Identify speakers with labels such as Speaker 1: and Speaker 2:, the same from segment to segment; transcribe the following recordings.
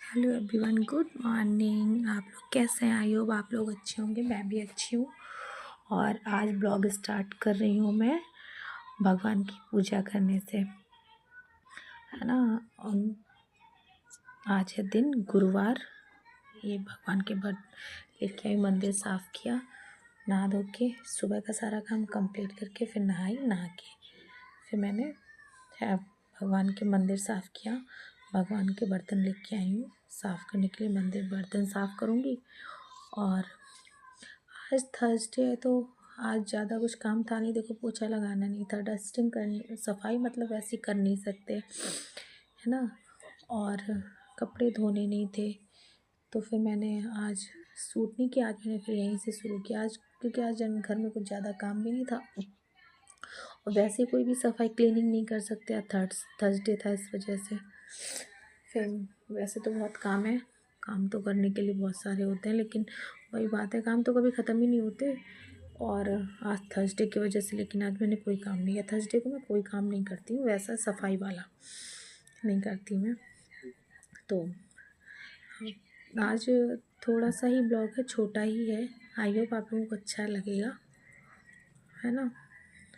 Speaker 1: Hello everyone, good morning. आप लोग कैसे हैं? आई होप आप लोग अच्छे होंगे। मैं भी अच्छी हूँ। और आज ब्लॉग स्टार्ट कर रही हूँ मैं भगवान की पूजा करने से, है ना। आज है दिन गुरुवार। ये भगवान के बर्थ लेके आई, मंदिर साफ़ किया, नहा धो के सुबह का सारा काम कंप्लीट करके फिर नहा के फिर मैंने भगवान के मंदिर साफ़ किया। भगवान के बर्तन लेके आई हूँ साफ़ करने के लिए। मंदिर बर्तन साफ़ करूँगी। और आज थर्सडे है तो आज ज़्यादा कुछ काम था नहीं। देखो, पोछा लगाना नहीं था, डस्टिंग करनी, सफाई मतलब ऐसी कर नहीं सकते, है ना। और कपड़े धोने नहीं थे तो फिर मैंने आज सूट नहीं किया। आज मैंने फिर यहीं से शुरू किया आज, क्योंकि आज घर में कुछ ज़्यादा काम भी नहीं था और वैसे कोई भी सफाई क्लीनिंग नहीं कर सकते। आज थर्सडे था, इस वजह से फिर वैसे तो बहुत काम है, काम तो करने के लिए बहुत सारे होते हैं, लेकिन वही बात है, काम तो कभी ख़त्म ही नहीं होते। और आज थर्सडे की वजह से, लेकिन आज मैंने कोई काम नहीं किया। थर्सडे को मैं कोई काम नहीं करती हूँ, वैसा सफाई वाला नहीं करती मैं। तो आज थोड़ा सा ही ब्लॉग है, छोटा ही है। आई होप आप लोगों को अच्छा लगेगा, है ना।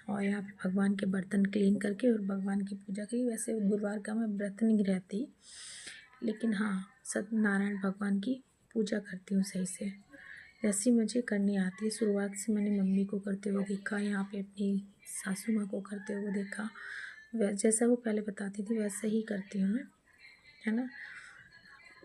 Speaker 1: और यहाँ पे भगवान के बर्तन क्लीन करके और भगवान की पूजा की। वैसे गुरुवार का मैं व्रत नहीं रहती, लेकिन हाँ, सत्यनारायण भगवान की पूजा करती हूँ सही से, जैसी मुझे करनी आती है। शुरुआत से मैंने मम्मी को करते हुए देखा, यहाँ पे अपनी सासू माँ को करते हुए देखा। जैसा वो पहले बताती थी वैसे ही करती हूँ मैं, है ना।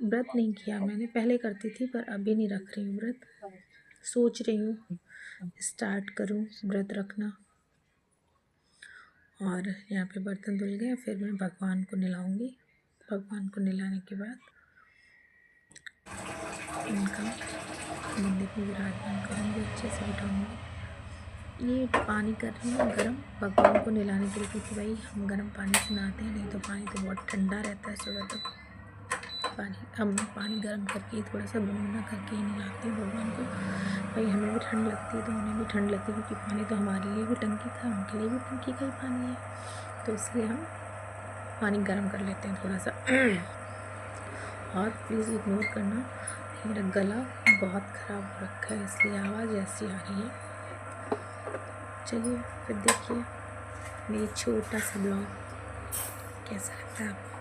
Speaker 1: व्रत नहीं किया मैंने, पहले करती थी पर अभी नहीं रख रही हूँ व्रत। सोच रही हूँ स्टार्ट करूँ व्रत रखना। और यहाँ पे बर्तन धुल गए, फिर मैं भगवान को नहलाऊँगी। भगवान को नहलाने के बाद उनका मंदिर में विराजमान करूँगी, अच्छे से बिठाऊँगी। ये पानी कर रही हूँ गर्म भगवान को नहलाने के लिए, क्योंकि भाई हम गर्म पानी से नहाते हैं, नहीं तो पानी तो बहुत ठंडा रहता है सुबह तक। हम पानी गर्म करके थोड़ा सा गुनगुना करके ही नहलाते हैं भगवान को। भाई हमें भी ठंड लगती है तो उन्हें भी ठंड लगती है, क्योंकि पानी तो हमारे लिए भी टंकी का, उनके लिए भी टंकी का ही पानी है, तो इसलिए हम पानी गर्म कर लेते हैं थोड़ा सा। और प्लीज़ इग्नोर करना, मेरा गला बहुत ख़राब हो रखा है, इसलिए आवाज़ ऐसी आ रही है। चलिए फिर देखिए मेरी छोटा सा ब्लॉग कैसा लगता है आपको।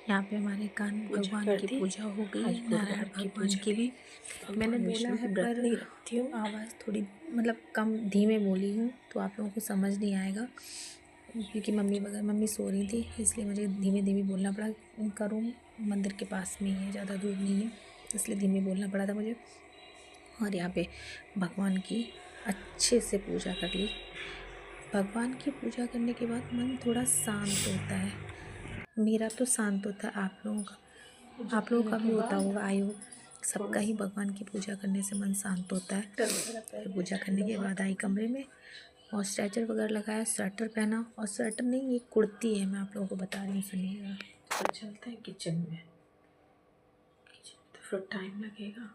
Speaker 1: यहाँ पे हमारे कान भगवान की पूजा हो गई है, नारायण भगवान की भी। मैंने बोला है पर आवाज़ थोड़ी मतलब कम धीमे बोली हूँ, तो आप लोगों को समझ नहीं आएगा, क्योंकि मम्मी सो रही थी, इसलिए मुझे धीमे धीमे बोलना पड़ा। उनका रूम मंदिर के पास में ही है, ज़्यादा दूर नहीं है, इसलिए धीमे बोलना पड़ा था मुझे। और यहाँ पे भगवान की अच्छे से पूजा कर ली। भगवान की पूजा करने के बाद मन थोड़ा शांत होता है। मेरा तो शांत होता है, आप लोगों का भी होता होगा, आई होप सबका ही भगवान की पूजा करने से मन शांत होता है। फिर पूजा करने के बाद आई कमरे में और स्ट्रेचर वगैरह लगाया, स्वेटर पहना, और स्वेटर नहीं, ये कुर्ती है, मैं आप लोगों को बता रही हूँ, सुनिएगा। तो चलते हैं किचन में तो फिर टाइम लगेगा।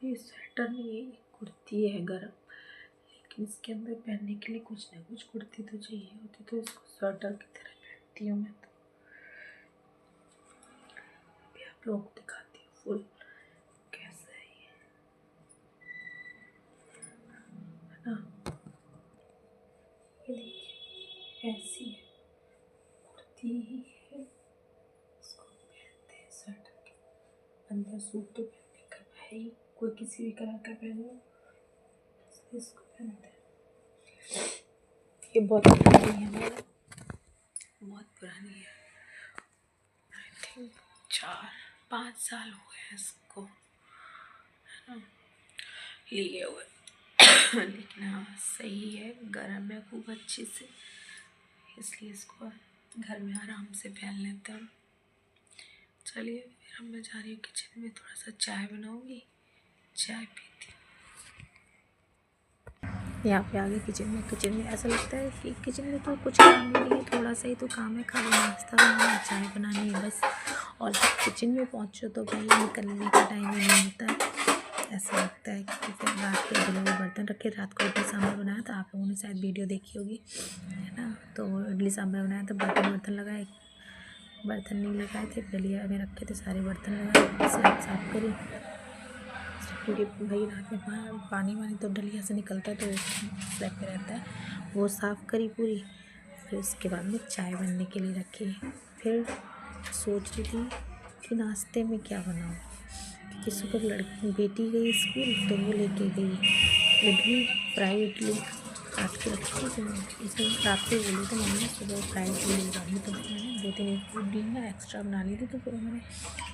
Speaker 1: ये स्वेटर नहीं है, ये कुर्ती है गर्म, लेकिन इसके अंदर पहनने के लिए कुछ ना कुछ कुर्ती तो चाहिए होती, तो इसको स्वेटर की तरह पहनती हूँ मैं। तो अभी आप लोगों को दिखाती हूँ फुल कैसा है ये, है ना। ये देखिए ऐसी है कुर्ती ही है, इसको पहनते हैं स्वेटर के अंदर। सूट तो पहनने का है ही, कोई किसी भी कलर का पहन लो, इसको पहनते हैं। ये बहुत पुरानी है, बहुत पुरानी है, आई थिंक 4-5 साल हो गए इसको, है ना, लिए हुए। लेकिन हाँ सही है, गर्म है खूब अच्छे से, इसलिए इसको घर में आराम से पहन लेते हैं। चलिए फिर अब मैं जा रही हूँ किचन में, थोड़ा सा चाय बनाऊँगी, चाय पीती हूँ। यहाँ पे आगे किचन में ऐसा लगता है कि किचन में तो कुछ काम नहीं है, थोड़ा सा ही तो काम है, खाली नाश्ता बनाना, चाय बनानी है बस। और जब किचन में पहुँचो तो भाई निकलने का टाइम ही नहीं होता है। ऐसा लगता है कि फिर रात के धुले हुए बर्तन रखे, रात को इडली सांभर बनाया था, आप लोगों ने शायद वीडियो देखी होगी, है ना। तो इडली सांभर बनाया था, बर्तन लगाए, बर्तन नहीं लगाए थे, डलिया में रखे थे, सारे बर्तन लगाए, स्लैब साफ करी, क्योंकि भाई रात में पानी वानी तो डलिया से निकलता है, तो स्लैब पे रहता है, वो साफ़ करी पूरी। फिर उसके बाद में चाय बनने के लिए रखी। फिर सोच रही थी कि नाश्ते में क्या बनाऊँ, क्योंकि सुबह बेटी गई स्कूल, तो वो लेके गई इडली, फ्राई इडली काट के रखी थी, तो इसे रात को बोली तो मम्मी सुबह फ्राई इडली ले जाऊँगी, तो मैंने 2-3 इडली ना एक्स्ट्रा बना ली थी, तो फिर मैंने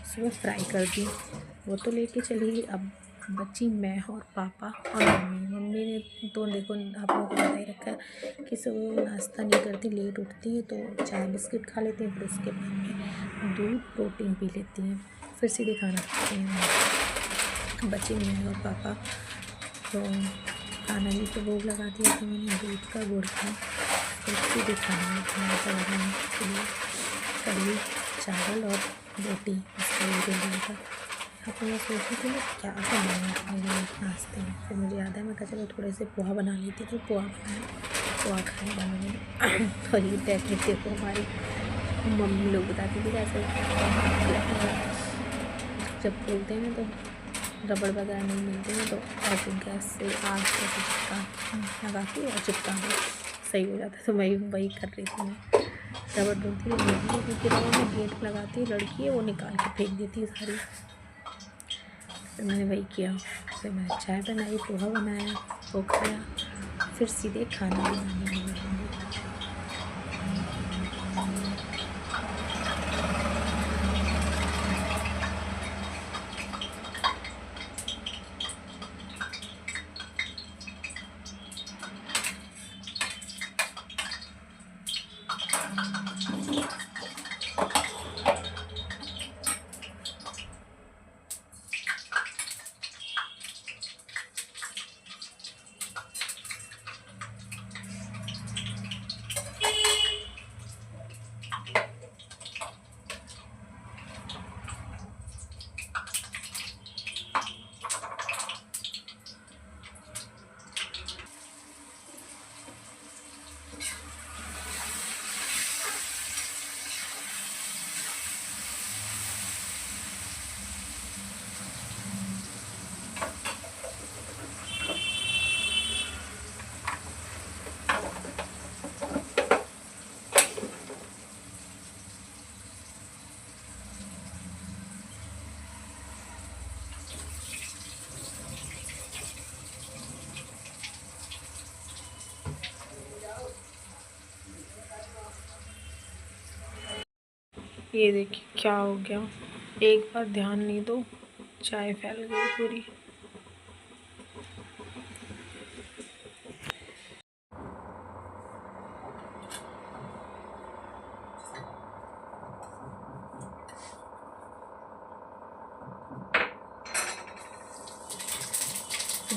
Speaker 1: सुबह फ्राई कर दी, वो तो लेके चली गई। अब बच्ची मैं और पापा और मम्मी ने तो देखो आप लोगों को पता ही रखा है कि सुबह नाश्ता नहीं करती, लेट उठती है, तो चाय बिस्किट खा लेती हैं, फिर उसके बाद में दूध प्रोटीन पी लेती हैं, फिर सीधे खाना खाते हैं। बच्ची मैं और पापा तो खाना भी तो भोग लगा दिया था मैंने, दूध का गुड़ का, फिर सीधे खाना बनाने के लिए कढ़ी चावल और रोटी, इसका वीडियो लिया था। अब मैं सोची थी मैं क्या बनाऊँ अपने लिए नाश्ते में, फिर मुझे याद है मैं कहा चलो थोड़े से पोहा बना लेती थी, पोहा बनाया, पोहा खाया मैंने। तो ये टेक्निक देखो हमारी मम्मी लोग बताती थी कैसे जब खोलते हैं तो रबड़ वगैरह नहीं मिलते हैं, तो ऐसे गैस से आग से चिपका लगा के और चिपका दो, सही हो जाता है। तो मैं वही कर रही थी, मैं रबड़ ढूंढती थी, क्योंकि रबड़ में गेट लगाती है लड़की है, वो निकाल के फेंक देती है सारी। फिर मैंने वही किया, फिर मैंने चाय बनाई, पोहा बनाया, वो खाया, फिर सीधे खाना बनाने लगी। ये देखिए क्या हो गया, एक बार ध्यान नहीं दो चाय फैल गई पूरी।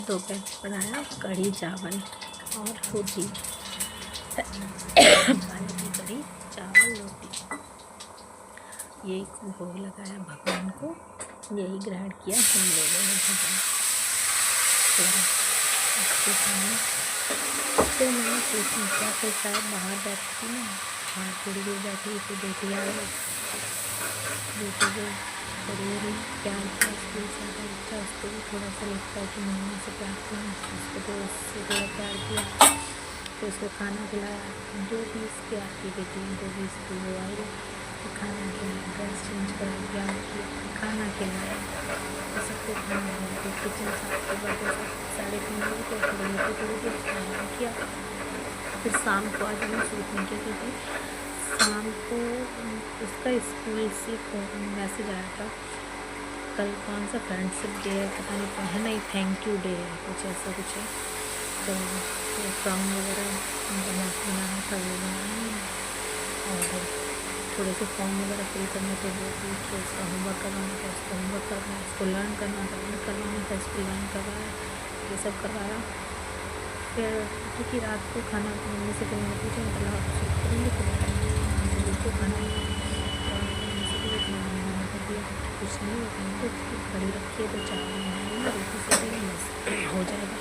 Speaker 1: दोपहर बनाया कढ़ी चावल और रोटी पालक की कढ़ी चावल रोटी। यही भोग लगाया भगवान को, यही ग्रहण किया हम लोगों ने भगवान। तो मैंने सोची क्या फिर शायद बाहर बैठी थी ना, बाहर थोड़ी देर बैठी तो बेटी आई, बेटी को जरूरी प्यार किया, स्कूल से आता बच्चा उसको भी थोड़ा सा लगता है कि मम्मी से प्यार किया, उसको तो उससे थोड़ा प्यार किया। तो उसको खाना खिलाया, 2:20 की आती बेटी, 2:20 की वो आई, तो खाना खिलाया, ड्रेस चेंज करा, प्यार किया, खाना खिलाया, तो सबको खाना खिलाया, तो किचन साफ के बाद 3:30 बजे तो थोड़ी देर खाना किया। फिर शाम को आज मैं सूटने के क्योंकि शाम को उसका स्कूल से मैसेज आया था, कल कौन सा फ्रेंडशिप डे है पता नहीं क्या है, नहीं थैंक यू डे है, कुछ ऐसा कुछ है। तो फॉर्म वगैरह बनाना था, वो बनाना और थोड़े से फॉर्म वगैरह फिल करने थे, वो फिर उसका होमवर्क करवाना था, उसको होमवर्क करवाया, उसको लर्न करना था, लर्न करवाना था, इसको लर्न करवाया, ये सब करवाया। फिर क्योंकि रात को खाना मम्मी से मैंने पूछा, मतलब आप सब करेंगे तो को खाना कुछ नहीं होता, तो खड़ी रखिए तो चावल बनाएंगे, रोटी से भी बस हो जाएगा।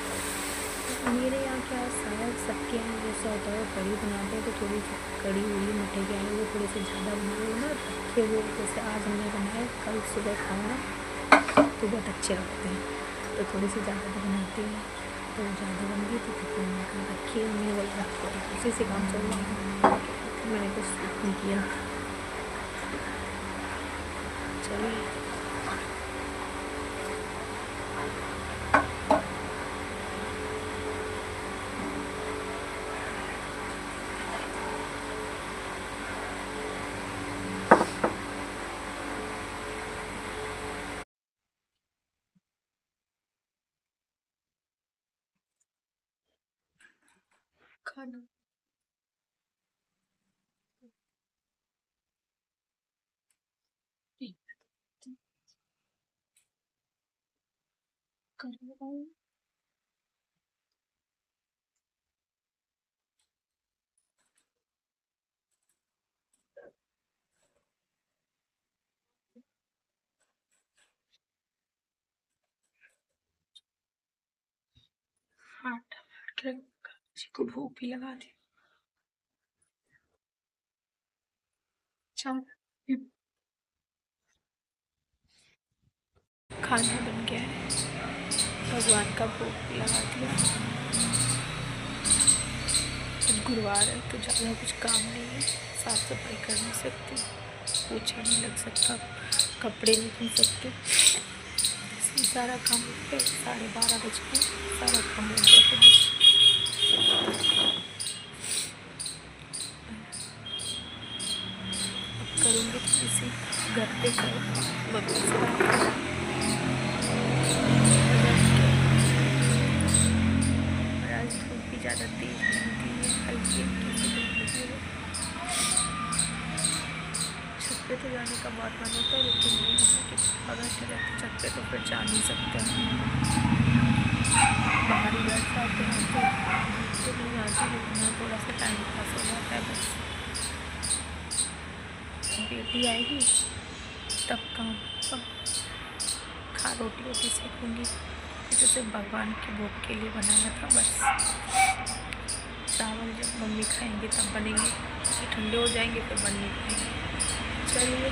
Speaker 1: मेरे यहाँ क्या शायद सबके यहाँ जैसा होता है, कढ़ी बनाते हैं तो थोड़ी सी कढ़ी हुई मठे के आलू वो थोड़े से ज़्यादा बनाए ना रखे हुए, जैसे आज हमने बनाए कल सुबह खाना तो बहुत अच्छे लगते हैं, तो थोड़ी सी ज़्यादा बनाती हैं, तो ज़्यादा बन गई तो फिर मैंने कहा रखिए, हमने बोला रखो, उसी से काम चल रहा है, मैंने कुछ नहीं किया। चलिए खाना आटा के जी को भूख भी लगा दी। खाना बन गया है, भगवान का भोग भी लगा दिया। गुरुवार है तो ज़्यादा कुछ काम नहीं है, साफ सफाई कर नहीं सकती, पोछा नहीं लग सकता, कपड़े नहीं धुल सकते, इसलिए सारा काम पे 12:30 बज गए, सारा काम हो गया। अब करूँगी तो किसी घर पे मम्मी से बात आज धूप भी ज़्यादा तेज नहीं थी, हल्की हल्की सी धूप लगी है। छत पे तो जाने का बहुत मन होता है, लेकिन नहीं होता कि अगर रहते छत पे तो फिर जा नहीं सकते, बाहर ही बैठ जाते हैं तो नहीं आती, लेकिन थोड़ा सा टाइम पास हो जाता है बस। बेटी आएगी तब काम खा रोटी वोटी सेकूँगी, तो सिर्फ भगवान के भोग के लिए बनाया था बस। चावल जब मम्मी खाएंगे तब बनेंगे, क्योंकि ठंडे हो जाएंगे फिर बन नहीं पाएंगे। चलिए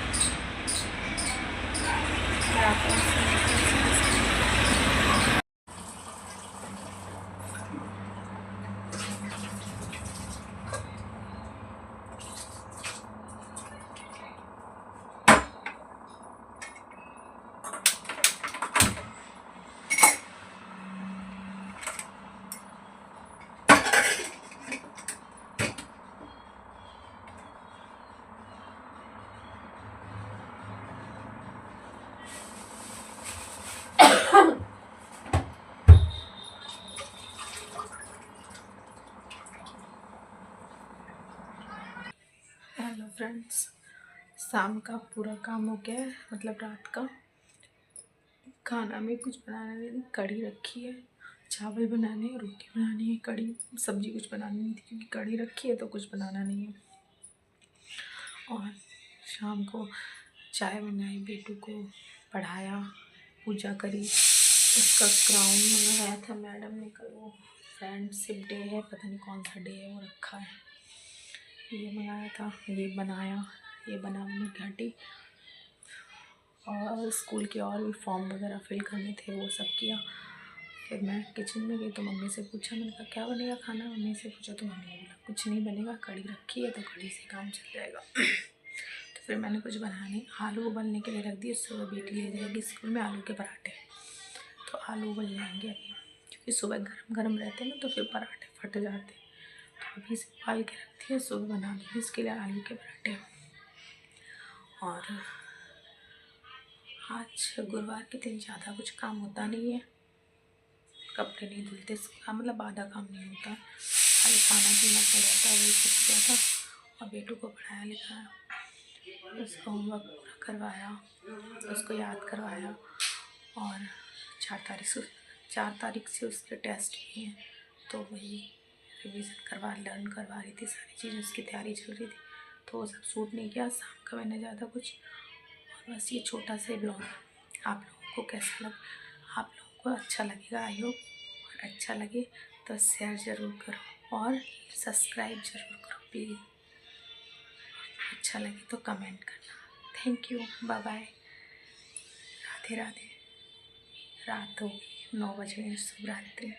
Speaker 1: शाम का पूरा काम हो गया है, मतलब रात का खाना में कुछ बनाना नहीं, कढ़ी रखी है, चावल बनाने हैं, रोटी बनानी है, कढ़ी सब्जी कुछ बनानी नहीं थी क्योंकि कढ़ी रखी है तो कुछ बनाना नहीं है। और शाम को चाय बनाई, बेटू को पढ़ाया, पूजा करी, उसका क्राउन मंगवाया था मैडम ने, कल वो फ्रेंडशिप डे है, पता नहीं कौन सा डे है वो रखा है, ये मंगाया था, ये बनाया, ये बनाने की हटी, और स्कूल के और भी फॉर्म वगैरह फिल करने थे वो सब किया। फिर मैं किचन में गई तो मम्मी से पूछा, मैंने कहा क्या बनेगा खाना, मम्मी से पूछा तो मम्मी ने बोला कुछ नहीं बनेगा, कढ़ी रखी है तो कढ़ी से काम चल जाएगा। तो फिर मैंने कुछ बनाया नहीं, आलू उबलने के लिए रख दिए, सुबह बेटी ले जाएगी स्कूल में आलू के पराठे, तो आलू उबल जाएंगे अभी, क्योंकि सुबह गरम गरम रहते हैं ना तो फिर पराठे फट जाते हैं, तो अभी से उबाल के रखती है, सुबह बना दूँगी इसके लिए आलू के पराठे। और आज गुरुवार के दिन ज़्यादा कुछ काम होता नहीं है, कपड़े नहीं धुलते, मतलब आधा काम नहीं होता, खाली खाना पीना पड़ जाता है, वही कुछ किया था, और बेटू को पढ़ाया लिखाया, उसका होमवर्क पूरा करवाया, उसको याद करवाया, और 4 तारीख से उसके टेस्ट भी हैं, तो वही रिवीजन करवा, लर्न करवा रही थी, सारी चीज़ें उसकी तैयारी चल रही थी, तो वो सब सूट नहीं किया शाम का मैंने ज़्यादा कुछ। और बस ये छोटा सा ब्लॉग आप लोगों को कैसा लगा, आप लोगों को अच्छा लगेगा आई होप, और अच्छा लगे तो शेयर ज़रूर करो और सब्सक्राइब ज़रूर करो प्लीज़, अच्छा लगे तो कमेंट करना। Thank you, bye bye, Radhe Radhe. रात हो गई 9 बज गए, शुभ रात्रि।